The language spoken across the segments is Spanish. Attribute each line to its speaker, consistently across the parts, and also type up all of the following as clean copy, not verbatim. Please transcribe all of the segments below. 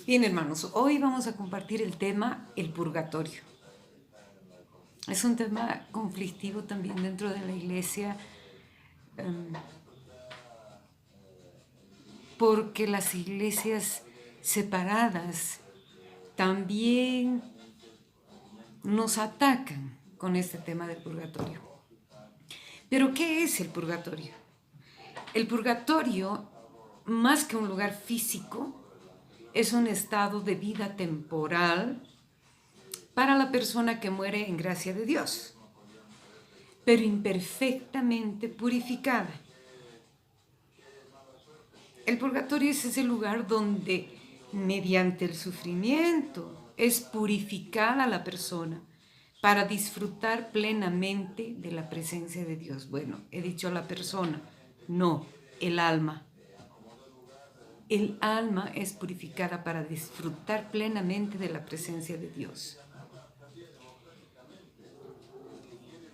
Speaker 1: Bien, hermanos, hoy vamos a compartir el tema el purgatorio. Es un tema conflictivo también dentro de la iglesia, porque las iglesias separadas también nos atacan con este tema del purgatorio. Pero, ¿qué es el purgatorio? El purgatorio, más que un lugar físico, es un estado de vida temporal para la persona que muere en gracia de Dios, pero imperfectamente purificada. El purgatorio es ese lugar donde, mediante el sufrimiento, es purificada la persona para disfrutar plenamente de la presencia de Dios. Bueno, he dicho la persona, no, el alma. El alma es purificada para disfrutar plenamente de la presencia de Dios.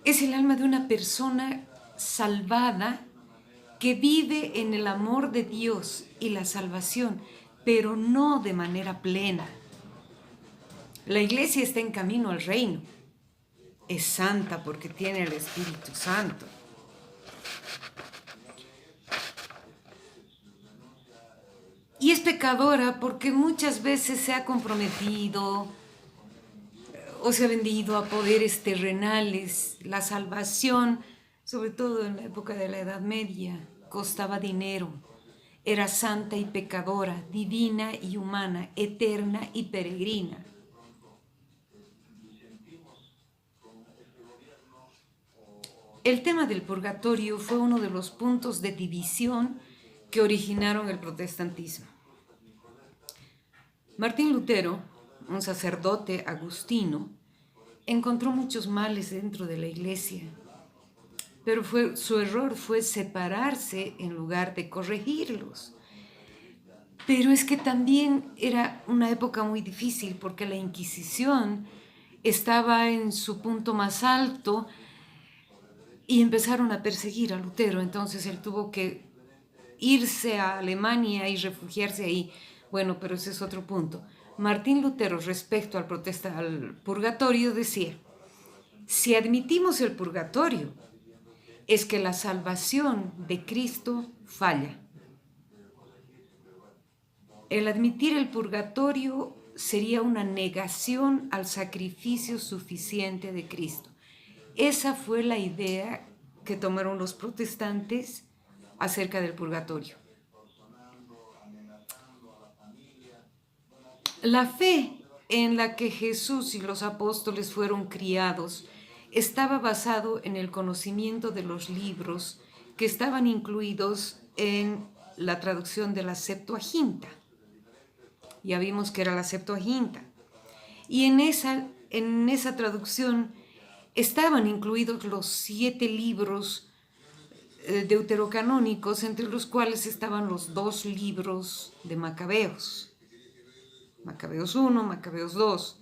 Speaker 1: Es el alma de una persona salvada que vive en el amor de Dios y la salvación, pero no de manera plena. La iglesia está en camino al reino. Es santa porque tiene el Espíritu Santo. Y es pecadora porque muchas veces se ha comprometido o se ha vendido a poderes terrenales. La salvación, sobre todo en la época de la Edad Media, costaba dinero. Era santa y pecadora, divina y humana, eterna y peregrina. El tema del purgatorio fue uno de los puntos de división que originaron el protestantismo. Martín Lutero, un sacerdote agustino, encontró muchos males dentro de la iglesia, pero su error fue separarse en lugar de corregirlos. Pero es que también era una época muy difícil porque la Inquisición estaba en su punto más alto y empezaron a perseguir a Lutero. Entonces él tuvo que irse a Alemania y refugiarse ahí. Bueno, pero ese es otro punto. Martín Lutero, respecto al purgatorio, decía: si admitimos el purgatorio, es que la salvación de Cristo falla. El admitir el purgatorio sería una negación al sacrificio suficiente de Cristo. Esa fue la idea que tomaron los protestantes acerca del purgatorio. La fe en la que Jesús y los apóstoles fueron criados estaba basado en el conocimiento de los libros que estaban incluidos en la traducción de la Septuaginta. Ya vimos que era la Septuaginta. Y en esa traducción estaban incluidos los 7 libros deuterocanónicos, entre los cuales estaban los 2 libros de Macabeos. Macabeos 1, Macabeos 2.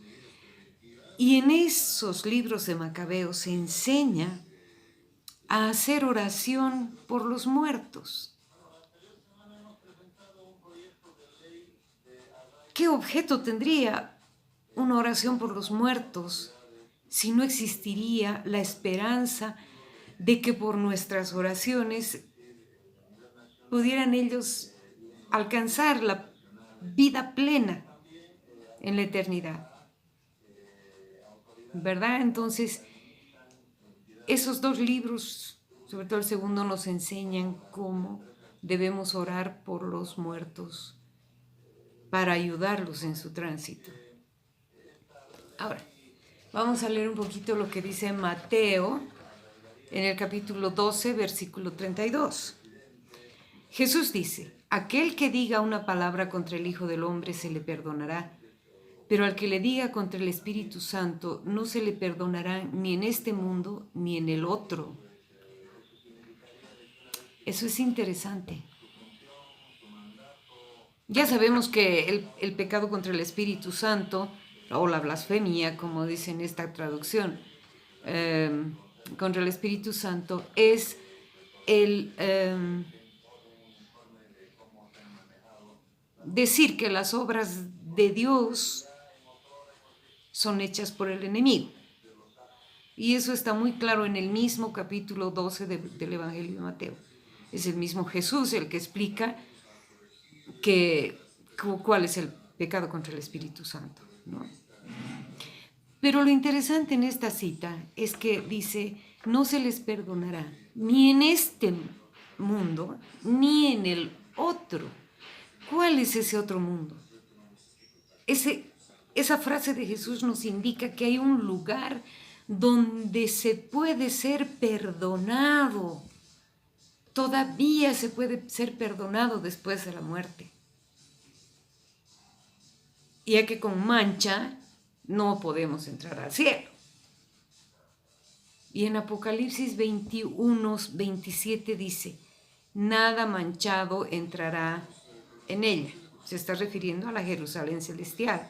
Speaker 1: Y en esos libros de Macabeos se enseña a hacer oración por los muertos. ¿Qué objeto tendría una oración por los muertos si no existiría la esperanza de que por nuestras oraciones pudieran ellos alcanzar la vida plena en la eternidad? ¿Verdad? Entonces, esos 2 libros, sobre todo el segundo, nos enseñan cómo debemos orar por los muertos para ayudarlos en su tránsito. Ahora, vamos a leer un poquito lo que dice Mateo en el capítulo 12, versículo 32. Jesús dice: aquel que diga una palabra contra el Hijo del Hombre se le perdonará, pero al que le diga contra el Espíritu Santo no se le perdonará ni en este mundo ni en el otro. Eso es interesante. Ya sabemos que el pecado contra el Espíritu Santo, o la blasfemia, como dice en esta traducción, contra el Espíritu Santo, es el decir que las obras de Dios son hechas por el enemigo. Y eso está muy claro en el mismo capítulo 12 del Evangelio de Mateo. Es el mismo Jesús el que explica cuál es el pecado contra el Espíritu Santo, ¿no? Pero lo interesante en esta cita es que dice, no se les perdonará ni en este mundo ni en el otro. ¿Cuál es ese otro mundo? Esa frase de Jesús nos indica que hay un lugar donde se puede ser perdonado. Todavía se puede ser perdonado después de la muerte. Ya que con mancha no podemos entrar al cielo. Y en Apocalipsis 21, 27 dice, nada manchado entrará en ella. Se está refiriendo a la Jerusalén celestial.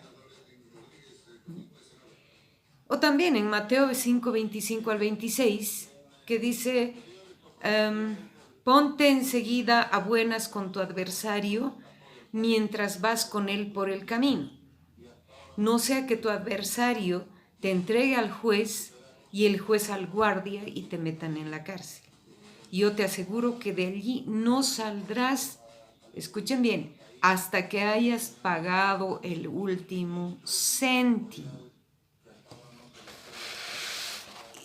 Speaker 1: O también en Mateo 5, 25 al 26, que dice, ponte enseguida a buenas con tu adversario mientras vas con él por el camino. No sea que tu adversario te entregue al juez y el juez al guardia y te metan en la cárcel. Yo te aseguro que de allí no saldrás, escuchen bien, hasta que hayas pagado el último céntimo.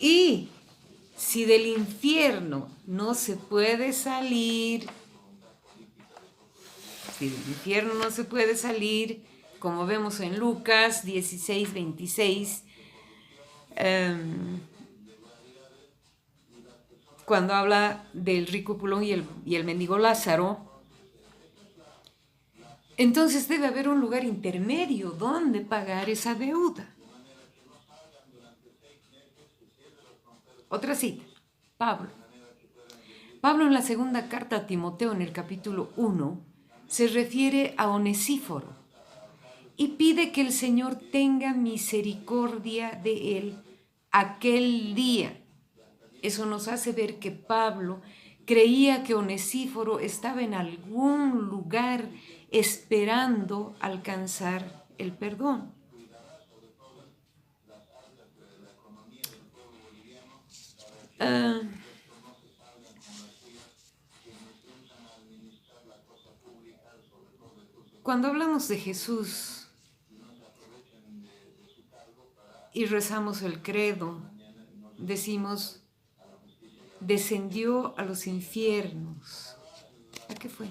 Speaker 1: Y si del infierno no se puede salir, como vemos en Lucas 16, 26, cuando habla del rico Pulón y el mendigo Lázaro, entonces debe haber un lugar intermedio donde pagar esa deuda. Otra cita, Pablo. Pablo en la segunda carta a Timoteo en el capítulo 1 se refiere a Onesíforo y pide que el Señor tenga misericordia de él aquel día. Eso nos hace ver que Pablo creía que Onesíforo estaba en algún lugar esperando alcanzar el perdón. Cuando hablamos de Jesús y rezamos el credo, decimos, descendió a los infiernos. ¿A qué fue?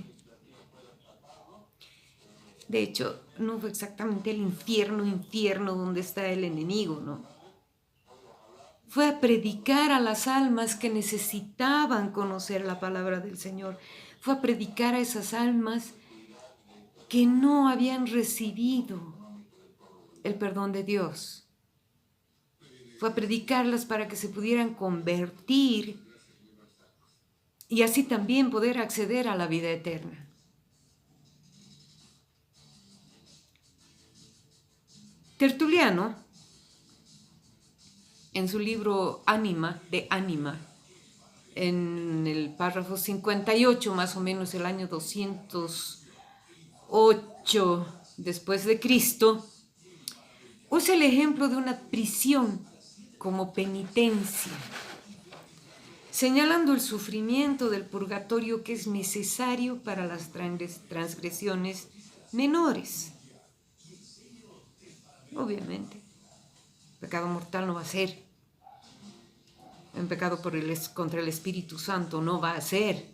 Speaker 1: De hecho, no fue exactamente el infierno donde está el enemigo, ¿no? Fue a predicar a las almas que necesitaban conocer la palabra del Señor. Fue a predicar a esas almas que no habían recibido el perdón de Dios. Fue a predicarlas para que se pudieran convertir y así también poder acceder a la vida eterna. Tertuliano, en su libro Ánima, en el párrafo 58, más o menos el año 208 después de Cristo, usa el ejemplo de una prisión como penitencia, señalando el sufrimiento del purgatorio que es necesario para las transgresiones menores. Obviamente, pecado mortal no va a ser. Un pecado contra el Espíritu Santo no va a ser.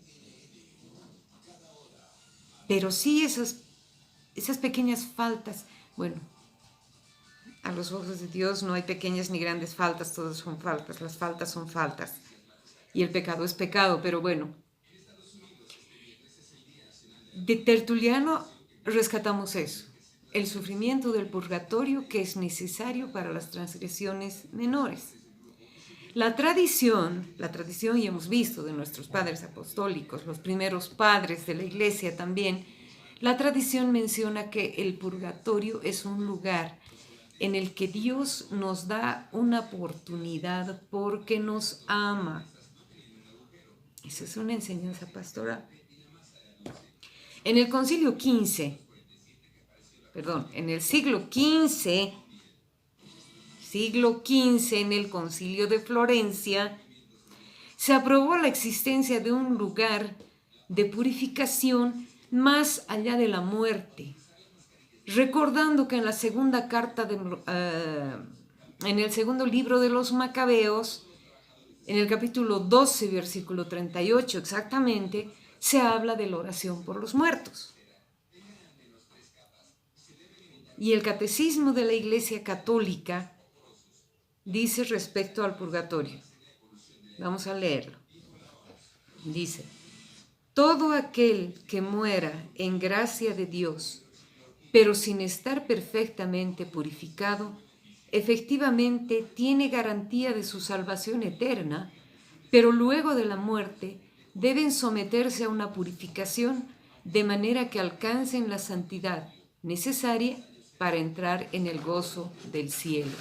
Speaker 1: Pero sí esas pequeñas faltas, bueno, a los ojos de Dios no hay pequeñas ni grandes faltas, todas son faltas, las faltas son faltas. Y el pecado es pecado, pero bueno. De Tertuliano rescatamos eso, el sufrimiento del purgatorio que es necesario para las transgresiones menores. La tradición, y hemos visto de nuestros padres apostólicos, los primeros padres de la iglesia también, la tradición menciona que el purgatorio es un lugar en el que Dios nos da una oportunidad porque nos ama. Esa es una enseñanza pastoral. En el Concilio 15, en el siglo XV, en el Concilio de Florencia, se aprobó la existencia de un lugar de purificación más allá de la muerte, recordando que en la segunda carta en el segundo libro de los Macabeos, en el capítulo 12, versículo 38 exactamente, se habla de la oración por los muertos. Y el Catecismo de la Iglesia Católica dice respecto al purgatorio. Vamos a leerlo. Dice: todo aquel que muera en gracia de Dios, pero sin estar perfectamente purificado, efectivamente tiene garantía de su salvación eterna, pero luego de la muerte deben someterse a una purificación de manera que alcancen la santidad necesaria para entrar en el gozo del cielo.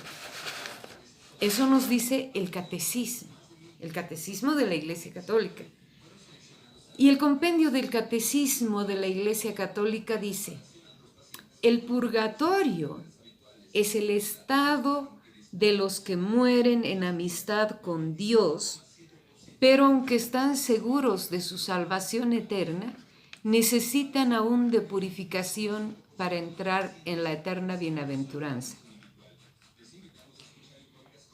Speaker 1: Eso nos dice el catecismo de la Iglesia Católica. Y el compendio del Catecismo de la Iglesia Católica dice: el purgatorio es el estado de los que mueren en amistad con Dios, pero aunque están seguros de su salvación eterna, necesitan aún de purificación para entrar en la eterna bienaventuranza.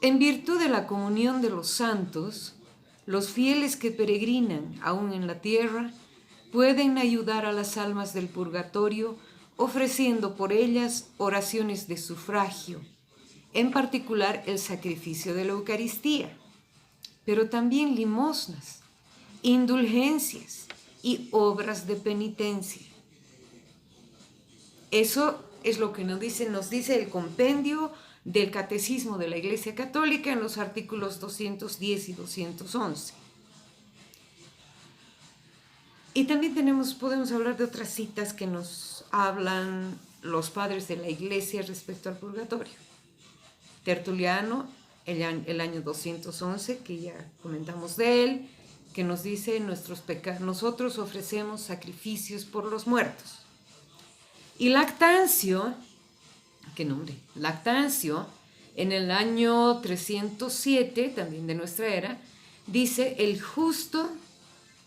Speaker 1: En virtud de la comunión de los santos, los fieles que peregrinan aún en la tierra pueden ayudar a las almas del purgatorio ofreciendo por ellas oraciones de sufragio, en particular el sacrificio de la Eucaristía, pero también limosnas, indulgencias y obras de penitencia. Eso es lo que nos dice el compendio del Catecismo de la Iglesia Católica en los artículos 210 y 211. Y también podemos hablar de otras citas que nos hablan los padres de la Iglesia respecto al purgatorio. Tertuliano, el año 211, que ya comentamos de él, que nos dice: nosotros ofrecemos sacrificios por los muertos. Y Lactancio, Lactancio, en el año 307, también de nuestra era, dice: el justo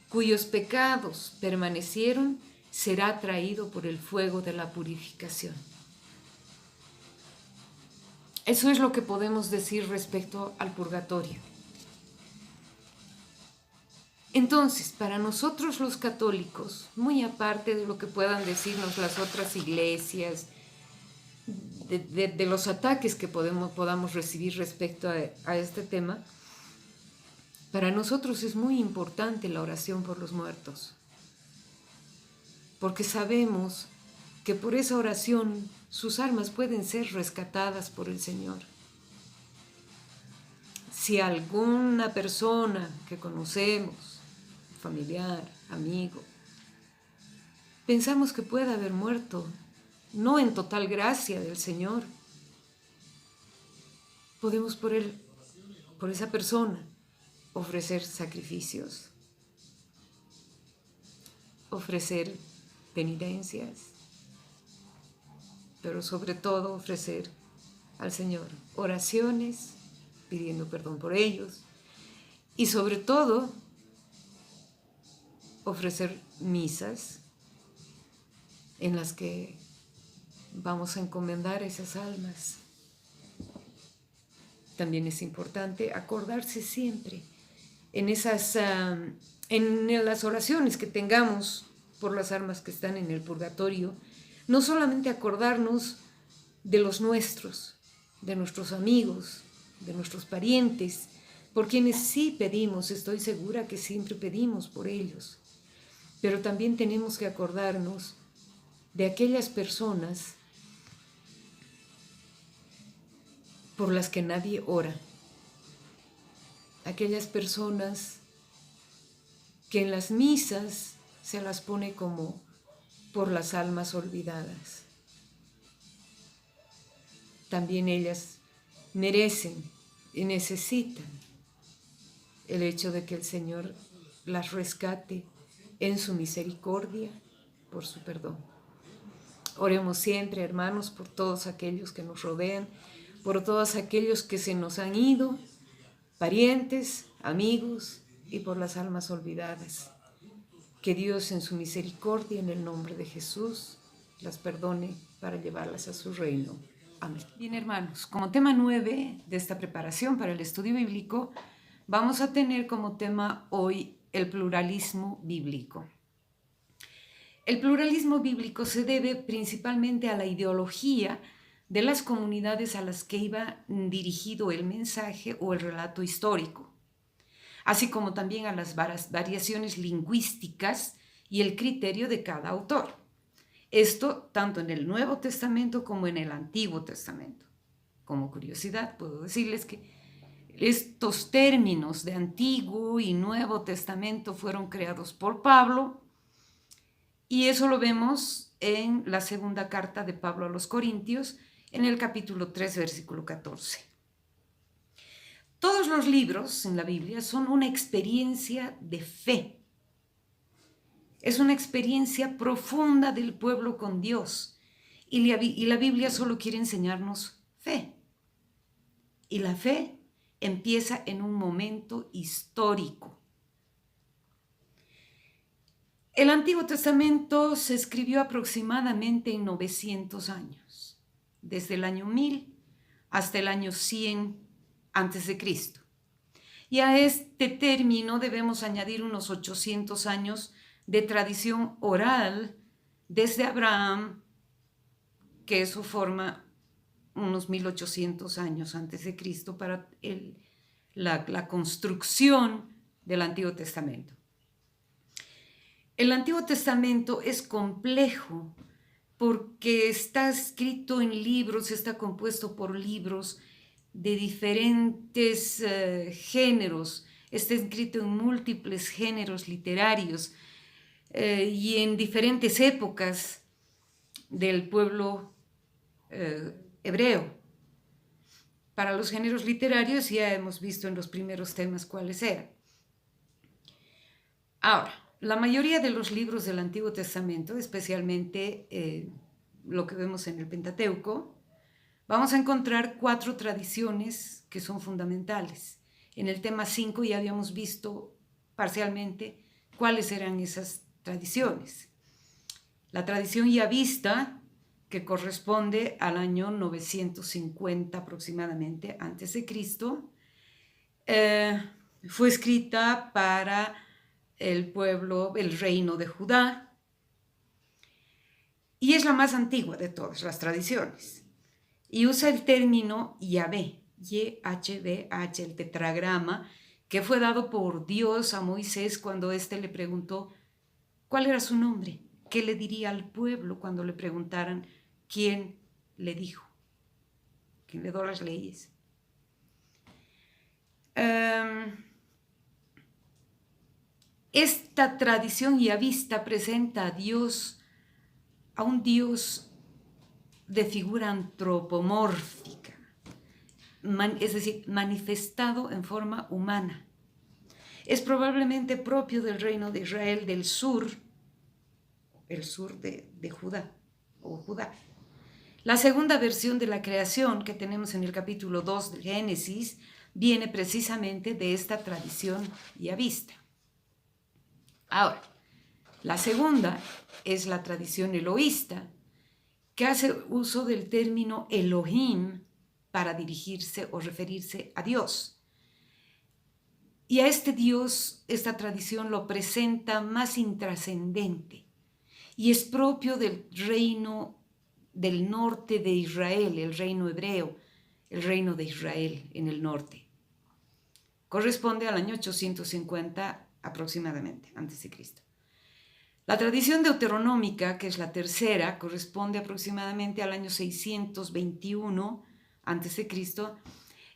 Speaker 1: cuyos pecados permanecieron será traído por el fuego de la purificación. Eso es lo que podemos decir respecto al purgatorio. Entonces, para nosotros los católicos, muy aparte de lo que puedan decirnos las otras iglesias, de los ataques que podamos recibir respecto a este tema, para nosotros es muy importante la oración por los muertos, porque sabemos que por esa oración sus almas pueden ser rescatadas por el Señor. Si alguna persona que conocemos, familiar, amigo, pensamos que puede haber muerto, no en total gracia del Señor, podemos por esa persona, ofrecer sacrificios, ofrecer penitencias, pero sobre todo ofrecer al Señor oraciones, pidiendo perdón por ellos, y sobre todo ofrecer misas en las que vamos a encomendar esas almas. También es importante acordarse siempre en las oraciones que tengamos por las almas que están en el purgatorio, no solamente acordarnos de los nuestros, de nuestros amigos, de nuestros parientes, por quienes sí pedimos, estoy segura que siempre pedimos por ellos, pero también tenemos que acordarnos de aquellas personas por las que nadie ora, aquellas personas que en las misas se las pone como por las almas olvidadas. También ellas merecen y necesitan el hecho de que el Señor las rescate en su misericordia por su perdón. Oremos siempre, hermanos, por todos aquellos que nos rodean, por todos aquellos que se nos han ido, parientes, amigos, y por las almas olvidadas. Que Dios en su misericordia, en el nombre de Jesús, las perdone para llevarlas a su reino. Amén. Bien, hermanos, como tema 9 de esta preparación para el estudio bíblico, vamos a tener como tema hoy el pluralismo bíblico. El pluralismo bíblico se debe principalmente a la ideología de las comunidades a las que iba dirigido el mensaje o el relato histórico, así como también a las variaciones lingüísticas y el criterio de cada autor. Esto tanto en el Nuevo Testamento como en el Antiguo Testamento. Como curiosidad, puedo decirles que estos términos de Antiguo y Nuevo Testamento fueron creados por Pablo, y eso lo vemos en la segunda carta de Pablo a los Corintios, en el capítulo 3, versículo 14. Todos los libros en la Biblia son una experiencia de fe. Es una experiencia profunda del pueblo con Dios. Y la Biblia solo quiere enseñarnos fe. Y la fe empieza en un momento histórico. El Antiguo Testamento se escribió aproximadamente en 900 años, desde el año 1000 hasta el año 100 antes de Cristo. Y a este término debemos añadir unos 800 años de tradición oral desde Abraham, que eso forma unos 1800 años antes de Cristo para la construcción del Antiguo Testamento. El Antiguo Testamento es complejo porque está escrito en libros, está compuesto por libros de diferentes géneros, está escrito en múltiples géneros literarios y en diferentes épocas del pueblo hebreo. Para los géneros literarios ya hemos visto en los primeros temas cuáles eran. Ahora, la mayoría de los libros del Antiguo Testamento, especialmente lo que vemos en el Pentateuco, vamos a encontrar 4 tradiciones que son fundamentales. En el tema 5 ya habíamos visto parcialmente cuáles eran esas tradiciones. La tradición yavista, que corresponde al año 950 aproximadamente antes de Cristo, fue escrita para el pueblo, el reino de Judá, y es la más antigua de todas las tradiciones. Y usa el término Yahvé, YHVH, el tetragrama, que fue dado por Dios a Moisés cuando éste le preguntó cuál era su nombre, qué le diría al pueblo cuando le preguntaran quién le dijo, quién le dio las leyes. Esta tradición yavista presenta a Dios, a un Dios de figura antropomórfica, es decir, manifestado en forma humana. Es probablemente propio del reino de Israel del sur, el sur de Judá o Judá. La segunda versión de la creación que tenemos en el capítulo 2 de Génesis viene precisamente de esta tradición yavista. Ahora, la segunda es la tradición elohista, que hace uso del término Elohim para dirigirse o referirse a Dios. Y a este Dios, esta tradición lo presenta más intrascendente y es propio del reino del norte de Israel, el reino hebreo, el reino de Israel en el norte. Corresponde al año 850 aproximadamente, antes de Cristo. La tradición deuteronómica, que es la tercera, corresponde aproximadamente al año 621 antes de Cristo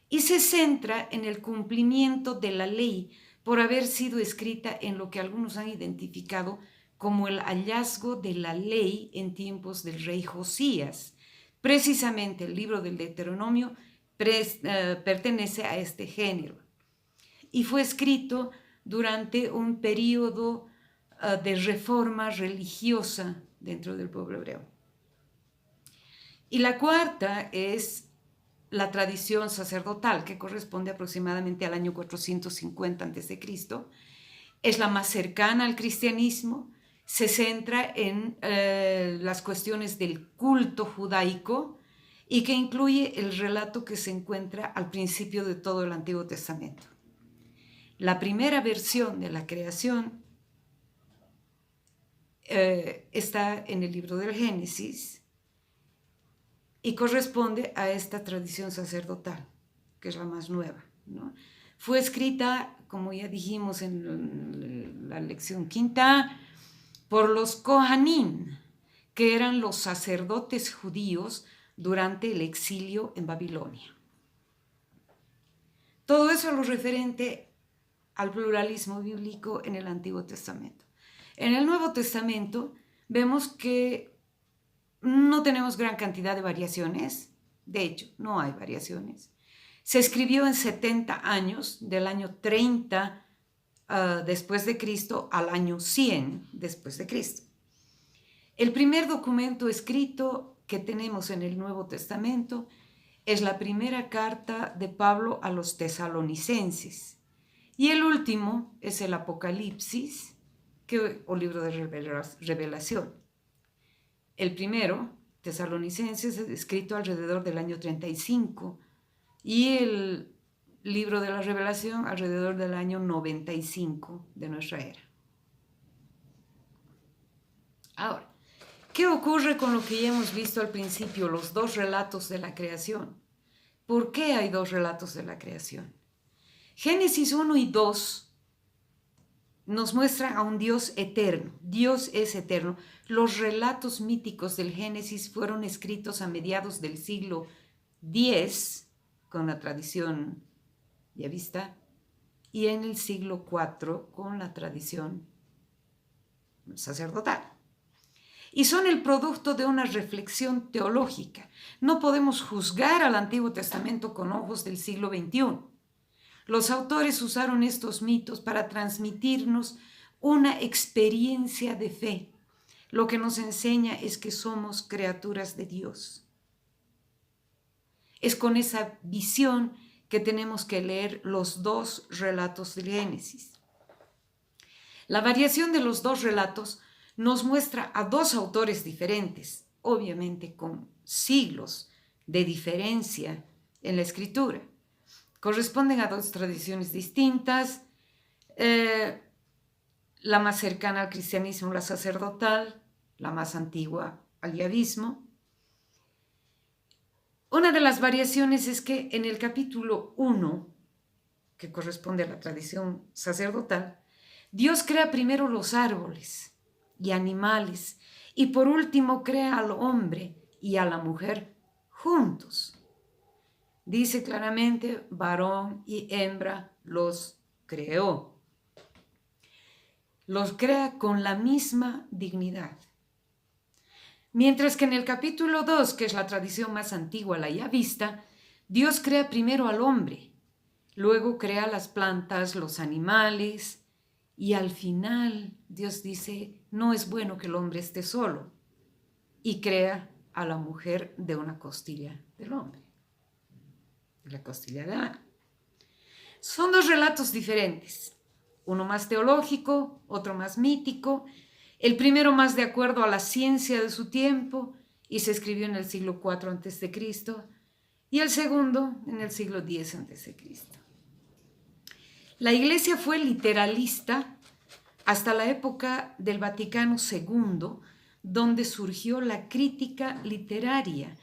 Speaker 1: y se centra en el cumplimiento de la ley por haber sido escrita en lo que algunos han identificado como el hallazgo de la ley en tiempos del rey Josías. Precisamente el libro del Deuteronomio pertenece a este género y fue escrito durante un periodo de reforma religiosa dentro del pueblo hebreo. Y la cuarta es la tradición sacerdotal, que corresponde aproximadamente al año 450 a.C. Es la más cercana al cristianismo, se centra en las cuestiones del culto judaico y que incluye el relato que se encuentra al principio de todo el Antiguo Testamento. La primera versión de la creación está en el libro del Génesis y corresponde a esta tradición sacerdotal, que es la más nueva, ¿no? Fue escrita, como ya dijimos en la lección quinta, por los Kohanim, que eran los sacerdotes judíos durante el exilio en Babilonia. Todo eso es lo referente al pluralismo bíblico en el Antiguo Testamento. En el Nuevo Testamento vemos que no tenemos gran cantidad de variaciones, de hecho, no hay variaciones. Se escribió en 70 años, del año 30 después de Cristo al año 100 después de Cristo. El primer documento escrito que tenemos en el Nuevo Testamento es la primera carta de Pablo a los tesalonicenses. Y el último es el Apocalipsis, o libro de revelación. El primero, Tesalonicenses, es escrito alrededor del año 35 y el libro de la Revelación alrededor del año 95 de nuestra era. Ahora, ¿qué ocurre con lo que ya hemos visto al principio, los dos relatos de la creación? ¿Por qué hay dos relatos de la creación? Génesis 1 y 2 nos muestran a un Dios eterno. Dios es eterno. Los relatos míticos del Génesis fueron escritos a mediados del siglo X, con la tradición yavista, y en el siglo IV, con la tradición sacerdotal. Y son el producto de una reflexión teológica. No podemos juzgar al Antiguo Testamento con ojos del siglo XXI. Los autores usaron estos mitos para transmitirnos una experiencia de fe. Lo que nos enseña es que somos criaturas de Dios. Es con esa visión que tenemos que leer los dos relatos del Génesis. La variación de los dos relatos nos muestra a dos autores diferentes, obviamente con siglos de diferencia en la escritura. Corresponden a dos tradiciones distintas, la más cercana al cristianismo, la sacerdotal, la más antigua al yavismo. Una de las variaciones es que en el capítulo 1, que corresponde a la tradición sacerdotal, Dios crea primero los árboles y animales y por último crea al hombre y a la mujer juntos. Dice claramente, varón y hembra los creó. Los crea con la misma dignidad. Mientras que en el capítulo 2, que es la tradición más antigua, la ya vista, Dios crea primero al hombre, luego crea las plantas, los animales, y al final Dios dice, no es bueno que el hombre esté solo, y crea a la mujer de una costilla del hombre. La costilla de Adán. Son dos relatos diferentes, uno más teológico, otro más mítico, el primero más de acuerdo a la ciencia de su tiempo y se escribió en el siglo IV a.C. y el segundo en el siglo X a.C. La Iglesia fue literalista hasta la época del Vaticano II, donde surgió la crítica literaria.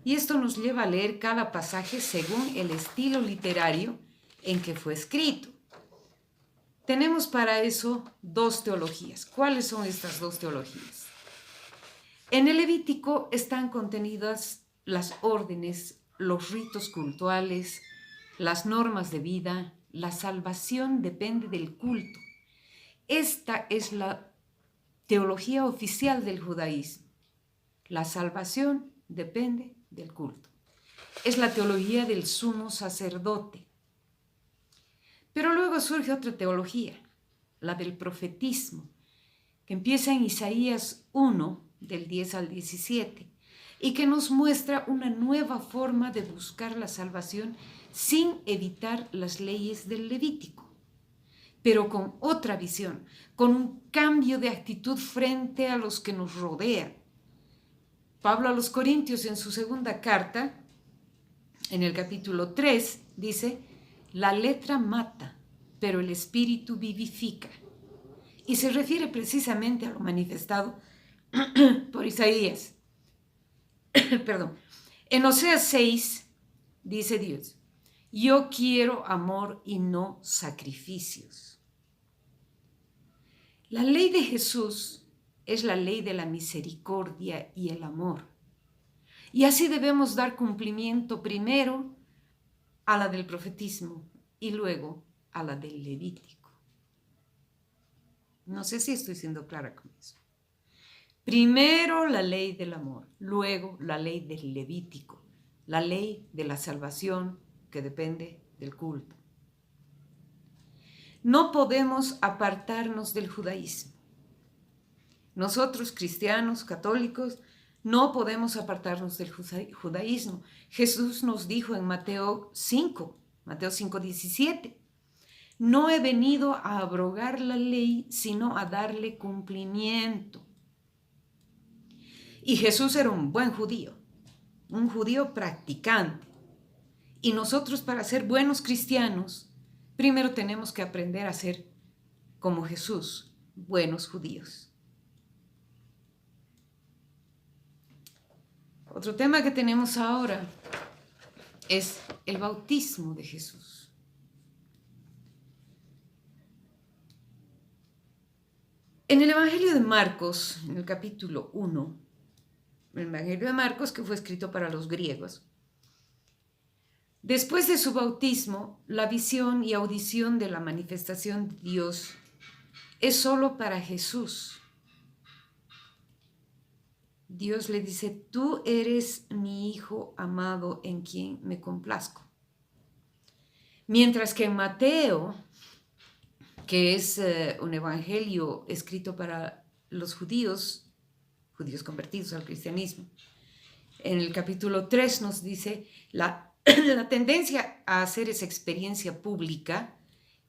Speaker 1: Y esto nos lleva a leer cada pasaje según el estilo literario en que fue escrito. Tenemos para eso dos teologías. ¿Cuáles son estas dos teologías? En el Levítico están contenidas las órdenes, los ritos cultuales, las normas de vida. La salvación depende del culto. Esta es la teología oficial del judaísmo. La salvación depende del culto. Es la teología del sumo sacerdote. Pero luego surge otra teología, la del profetismo, que empieza en Isaías 1, del 10 al 17, y que nos muestra una nueva forma de buscar la salvación sin evitar las leyes del Levítico, pero con otra visión, con un cambio de actitud frente a los que nos rodean. Pablo a los Corintios en su segunda carta, en el capítulo 3, dice: la letra mata, pero el espíritu vivifica. Y se refiere precisamente a lo manifestado por Isaías. Perdón. En Oseas 6 dice Dios: yo quiero amor y no sacrificios. La ley de Jesús es la ley de la misericordia y el amor. Y así debemos dar cumplimiento primero a la del profetismo y luego a la del Levítico. No sé si estoy siendo clara con eso. Primero la ley del amor, luego la ley del Levítico, la ley de la salvación que depende del culto. No podemos apartarnos del judaísmo. Nosotros, cristianos, católicos, no podemos apartarnos del judaísmo. Jesús nos dijo en Mateo 5:17, no he venido a abrogar la ley, sino a darle cumplimiento. Y Jesús era un buen judío, un judío practicante. Y nosotros, para ser buenos cristianos, primero tenemos que aprender a ser como Jesús, buenos judíos. Otro tema que tenemos ahora es el bautismo de Jesús. En el Evangelio de Marcos, en el capítulo 1, el Evangelio de Marcos, que fue escrito para los griegos, después de su bautismo, la visión y audición de la manifestación de Dios es solo para Jesús. Dios le dice: tú eres mi Hijo amado en quien me complazco. Mientras que en Mateo, que es un evangelio escrito para los judíos convertidos al cristianismo, en el capítulo 3 nos dice la tendencia a hacer esa experiencia pública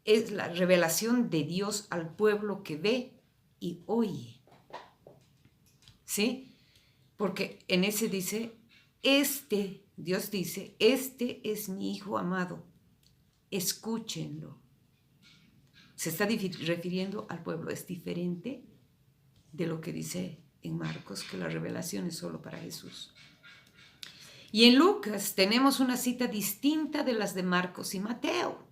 Speaker 1: es la revelación de Dios al pueblo que ve y oye. ¿Sí? Porque en ese dice, Dios dice, este es mi Hijo amado, escúchenlo. Se está refiriendo al pueblo, es diferente de lo que dice en Marcos, que la revelación es solo para Jesús. Y en Lucas tenemos una cita distinta de las de Marcos y Mateo.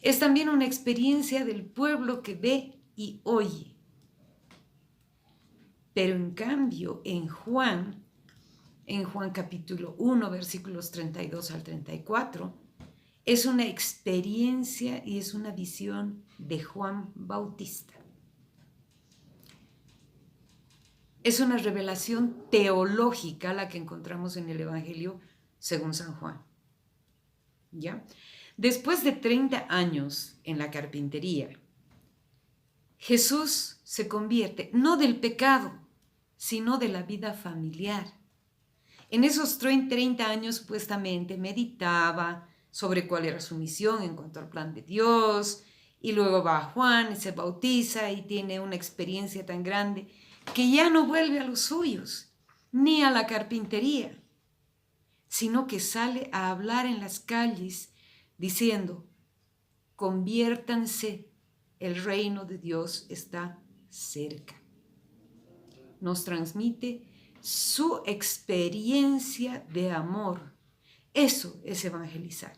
Speaker 1: Es también una experiencia del pueblo que ve y oye. Pero en cambio, en Juan capítulo 1, versículos 32 al 34, es una experiencia y es una visión de Juan Bautista. Es una revelación teológica la que encontramos en el Evangelio según San Juan. ¿Ya? Después de 30 años en la carpintería, Jesús se convierte, no del pecado, sino de la vida familiar. En esos 30 años supuestamente meditaba sobre cuál era su misión en cuanto al plan de Dios, y luego va a Juan y se bautiza y tiene una experiencia tan grande que ya no vuelve a los suyos, ni a la carpintería, sino que sale a hablar en las calles diciendo: conviértanse, el reino de Dios está cerca. Nos transmite su experiencia de amor. Eso es evangelizar.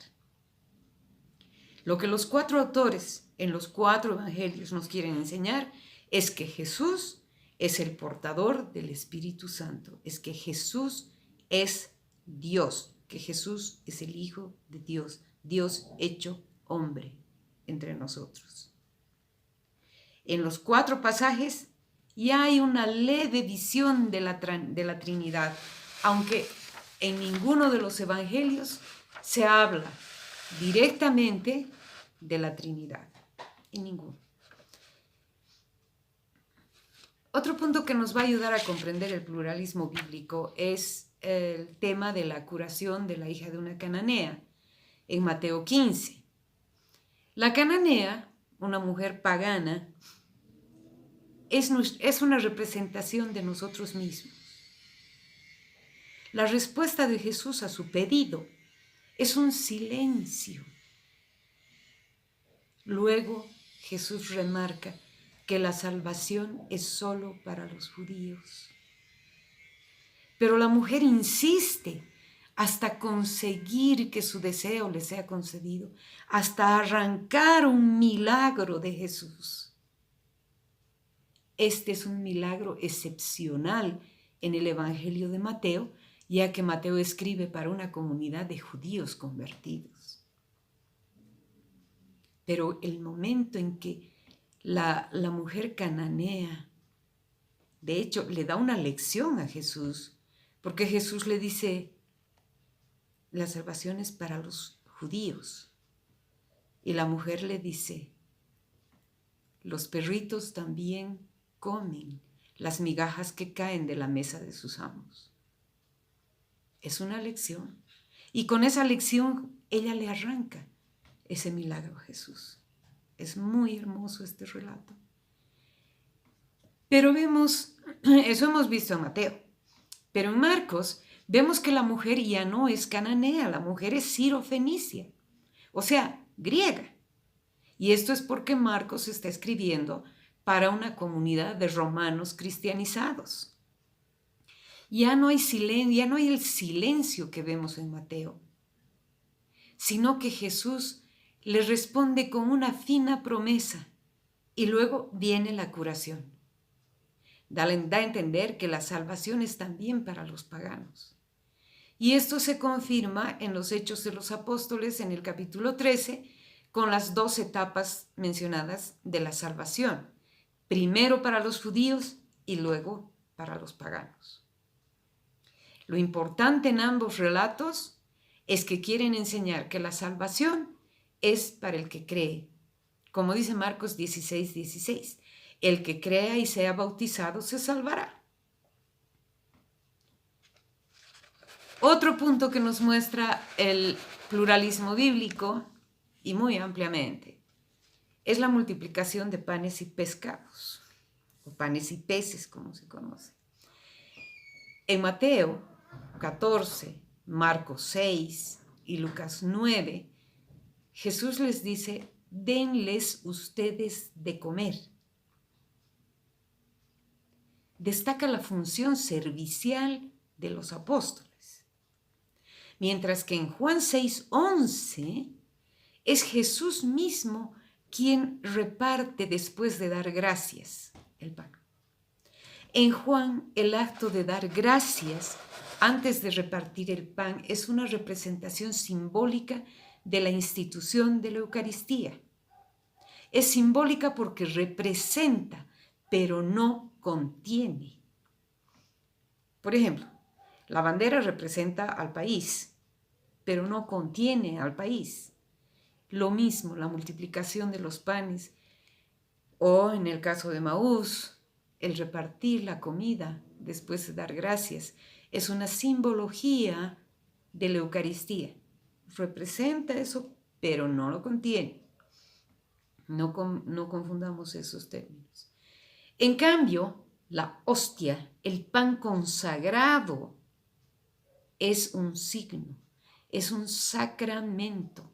Speaker 1: Lo que los 4 autores en los 4 evangelios nos quieren enseñar es que Jesús es el portador del Espíritu Santo, es que Jesús es Dios, que Jesús es el Hijo de Dios, Dios hecho hombre entre nosotros. En los 4 pasajes ya hay una leve visión de la Trinidad, aunque en ninguno de los evangelios se habla directamente de la Trinidad, en ninguno. Otro punto que nos va a ayudar a comprender el pluralismo bíblico es el tema de la curación de la hija de una cananea en Mateo 15. La cananea, una mujer pagana, es una representación de nosotros mismos. La respuesta de Jesús a su pedido es un silencio. Luego Jesús remarca que la salvación es solo para los judíos. Pero la mujer insiste hasta conseguir que su deseo le sea concedido, hasta arrancar un milagro de Jesús. Este es un milagro excepcional en el Evangelio de Mateo, ya que Mateo escribe para una comunidad de judíos convertidos. Pero el momento en que la mujer cananea, de hecho, le da una lección a Jesús, porque Jesús le dice, la salvación es para los judíos. Y la mujer le dice, los perritos también comen las migajas que caen de la mesa de sus amos. Es una lección. Y con esa lección ella le arranca ese milagro a Jesús. Es muy hermoso este relato. Pero vemos, eso hemos visto en Mateo, pero en Marcos vemos que la mujer ya no es cananea, la mujer es sirofenicia, o sea, griega. Y esto es porque Marcos está escribiendo para una comunidad de romanos cristianizados. Ya no hay silencio, ya no hay el silencio que vemos en Mateo, sino que Jesús le responde con una fina promesa y luego viene la curación. Da a entender que la salvación es también para los paganos. Y esto se confirma en los Hechos de los Apóstoles en el capítulo 13 con las 2 etapas mencionadas de la salvación. Primero para los judíos y luego para los paganos. Lo importante en ambos relatos es que quieren enseñar que la salvación es para el que cree. Como dice Marcos 16:16, el que crea y sea bautizado se salvará. Otro punto que nos muestra el pluralismo bíblico, y muy ampliamente, es la multiplicación de panes y pescados, o panes y peces, como se conoce. En Mateo 14, Marcos 6 y Lucas 9, Jesús les dice, denles ustedes de comer. Destaca la función servicial de los apóstoles. Mientras que en Juan 6:11 es Jesús mismo quien reparte después de dar gracias el pan. En Juan, el acto de dar gracias antes de repartir el pan es una representación simbólica de la institución de la Eucaristía. Es simbólica porque representa, pero no contiene. Por ejemplo, la bandera representa al país, pero no contiene al país. Lo mismo, la multiplicación de los panes, o en el caso de Maús, el repartir la comida después de dar gracias, es una simbología de la Eucaristía. Representa eso, pero no lo contiene. No confundamos esos términos. En cambio, la hostia, el pan consagrado, es un signo, es un sacramento,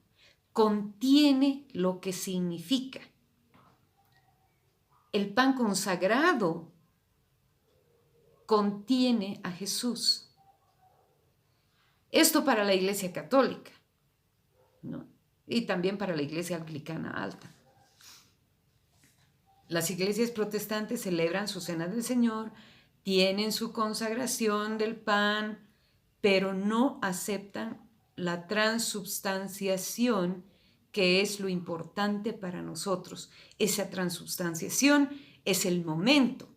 Speaker 1: contiene lo que significa. El pan consagrado contiene a Jesús. Esto para la Iglesia Católica, ¿no? Y también para la Iglesia Anglicana Alta. Las iglesias protestantes celebran su Cena del Señor, tienen su consagración del pan, pero no aceptan la transubstanciación, que es lo importante para nosotros. Esa transubstanciación es el momento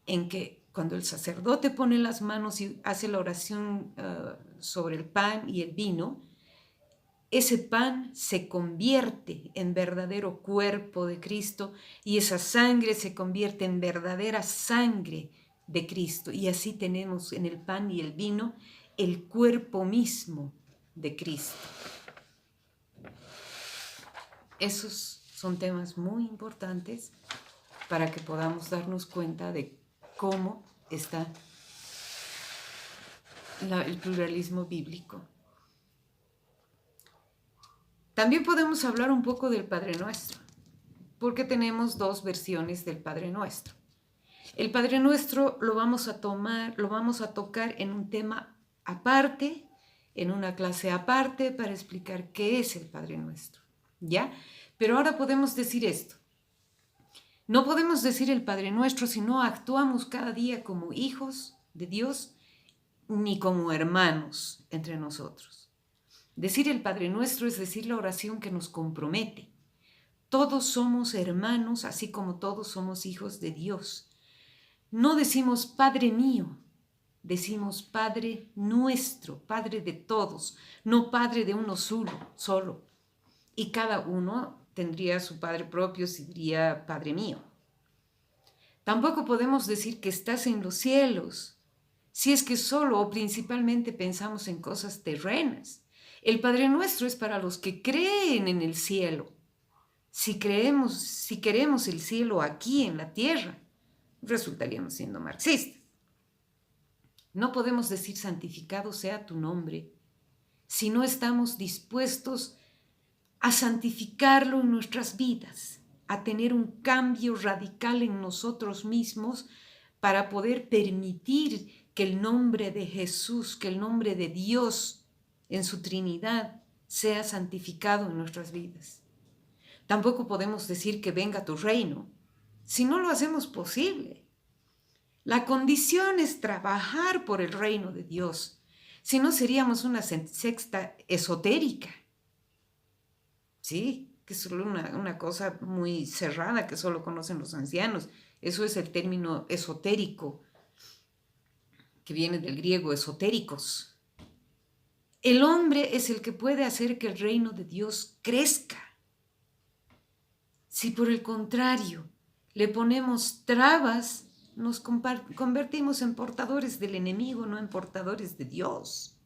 Speaker 1: en que cuando el sacerdote pone las manos y hace la oración sobre el pan y el vino, ese pan se convierte en verdadero cuerpo de Cristo y esa sangre se convierte en verdadera sangre de Cristo. Y así tenemos en el pan y el vino el cuerpo mismo de Cristo. Esos son temas muy importantes para que podamos darnos cuenta de cómo está el pluralismo bíblico. También podemos hablar un poco del Padre Nuestro, porque tenemos dos versiones del Padre Nuestro. El Padre Nuestro lo vamos a tocar en un tema aparte, en una clase aparte, para explicar qué es el Padre Nuestro, ¿ya? Pero ahora podemos decir esto. No podemos decir el Padre Nuestro si no actuamos cada día como hijos de Dios, ni como hermanos entre nosotros. Decir el Padre Nuestro es decir la oración que nos compromete. Todos somos hermanos, así como todos somos hijos de Dios. No decimos Padre mío, decimos Padre nuestro, Padre de todos, no Padre de uno solo. Y cada uno tendría su Padre propio, si diría Padre mío. Tampoco podemos decir que estás en los cielos, si es que solo o principalmente pensamos en cosas terrenas. El Padre Nuestro es para los que creen en el cielo. Si queremos el cielo aquí en la tierra, resultaríamos siendo marxistas. No podemos decir santificado sea tu nombre si no estamos dispuestos a santificarlo en nuestras vidas, a tener un cambio radical en nosotros mismos para poder permitir que el nombre de Jesús, que el nombre de Dios en su Trinidad sea santificado en nuestras vidas. Tampoco podemos decir que venga tu reino si no lo hacemos posible. La condición es trabajar por el reino de Dios, si no seríamos una secta esotérica. Sí, que es solo una cosa muy cerrada que solo conocen los ancianos. Eso es el término esotérico, que viene del griego esotéricos. El hombre es el que puede hacer que el reino de Dios crezca. Si por el contrario le ponemos trabas, nos convertimos en portadores del enemigo, no en portadores de Dios.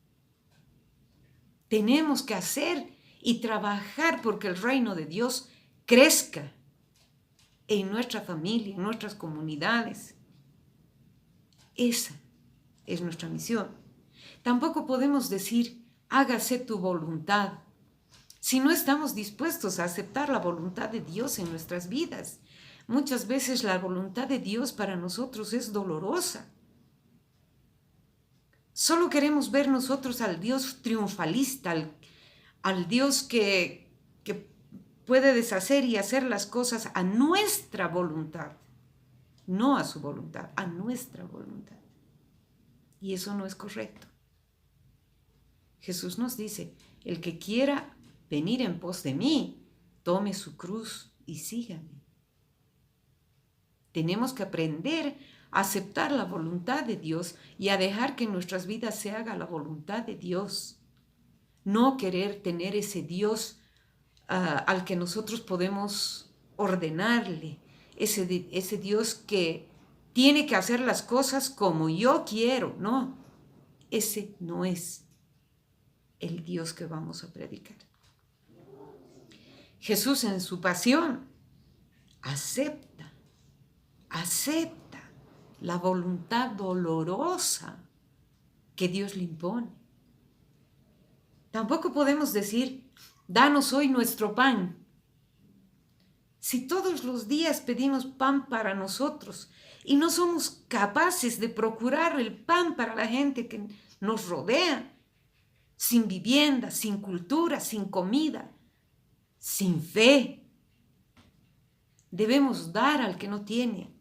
Speaker 1: Tenemos que hacer y trabajar porque el reino de Dios crezca en nuestra familia, en nuestras comunidades. Esa es nuestra misión. Tampoco podemos decir, hágase tu voluntad, si no estamos dispuestos a aceptar la voluntad de Dios en nuestras vidas. Muchas veces la voluntad de Dios para nosotros es dolorosa. Solo queremos ver nosotros al Dios triunfalista, al Dios que puede deshacer y hacer las cosas a nuestra voluntad, no a su voluntad, a nuestra voluntad. Y eso no es correcto. Jesús nos dice, el que quiera venir en pos de mí, tome su cruz y sígame. Tenemos que aprender a aceptar la voluntad de Dios y a dejar que en nuestras vidas se haga la voluntad de Dios. No querer tener ese Dios al que nosotros podemos ordenarle, ese Dios que tiene que hacer las cosas como yo quiero. No, ese no es el Dios que vamos a predicar. Jesús en su pasión acepta la voluntad dolorosa que Dios le impone. Tampoco podemos decir, danos hoy nuestro pan. Si todos los días pedimos pan para nosotros y no somos capaces de procurar el pan para la gente que nos rodea, sin vivienda, sin cultura, sin comida, sin fe, debemos dar al que no tiene,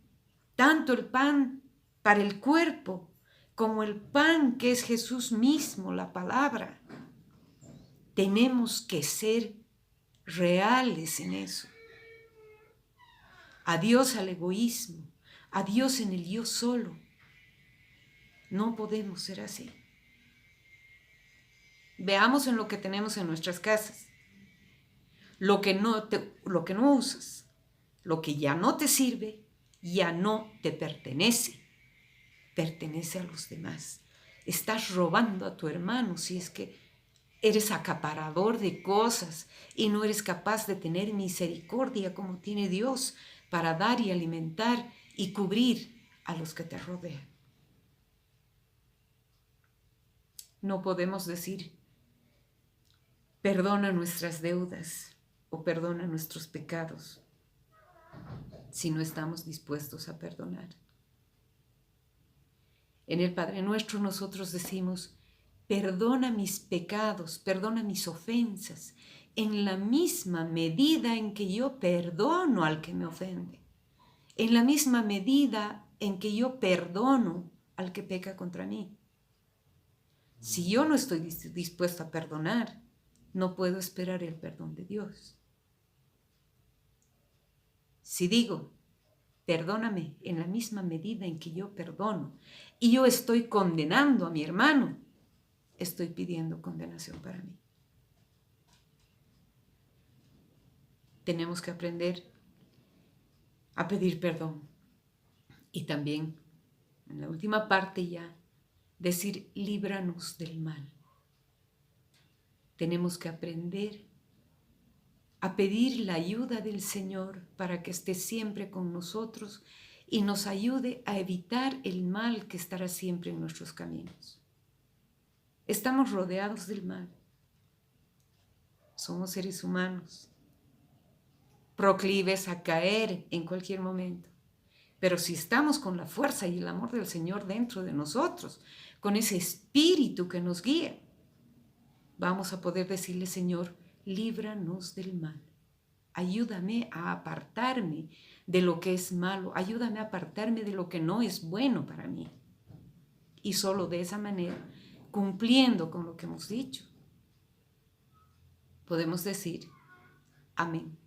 Speaker 1: tanto el pan para el cuerpo como el pan que es Jesús mismo, la palabra. Tenemos que ser reales en eso. Adiós al egoísmo, adiós en el yo solo. No podemos ser así. Veamos en lo que tenemos en nuestras casas. Lo que no usas, lo que ya no te sirve, ya no te pertenece. Pertenece a los demás. Estás robando a tu hermano si es que eres acaparador de cosas y no eres capaz de tener misericordia como tiene Dios para dar y alimentar y cubrir a los que te rodean. No podemos decir, perdona nuestras deudas o perdona nuestros pecados si no estamos dispuestos a perdonar. En el Padre Nuestro nosotros decimos, perdona mis pecados, perdona mis ofensas, en la misma medida en que yo perdono al que me ofende, en la misma medida en que yo perdono al que peca contra mí. Si yo no estoy dispuesto a perdonar, no puedo esperar el perdón de Dios. Si digo, perdóname en la misma medida en que yo perdono, y yo estoy condenando a mi hermano, estoy pidiendo condenación para mí. Tenemos que aprender a pedir perdón. Y también, en la última parte ya, decir, líbranos del mal. Tenemos que aprender a pedir la ayuda del Señor para que esté siempre con nosotros y nos ayude a evitar el mal que estará siempre en nuestros caminos. Estamos rodeados del mal. Somos seres humanos, proclives a caer en cualquier momento. Pero si estamos con la fuerza y el amor del Señor dentro de nosotros, con ese espíritu que nos guía, vamos a poder decirle, Señor, líbranos del mal. Ayúdame a apartarme de lo que es malo. Ayúdame a apartarme de lo que no es bueno para mí. Y solo de esa manera, cumpliendo con lo que hemos dicho, podemos decir, amén.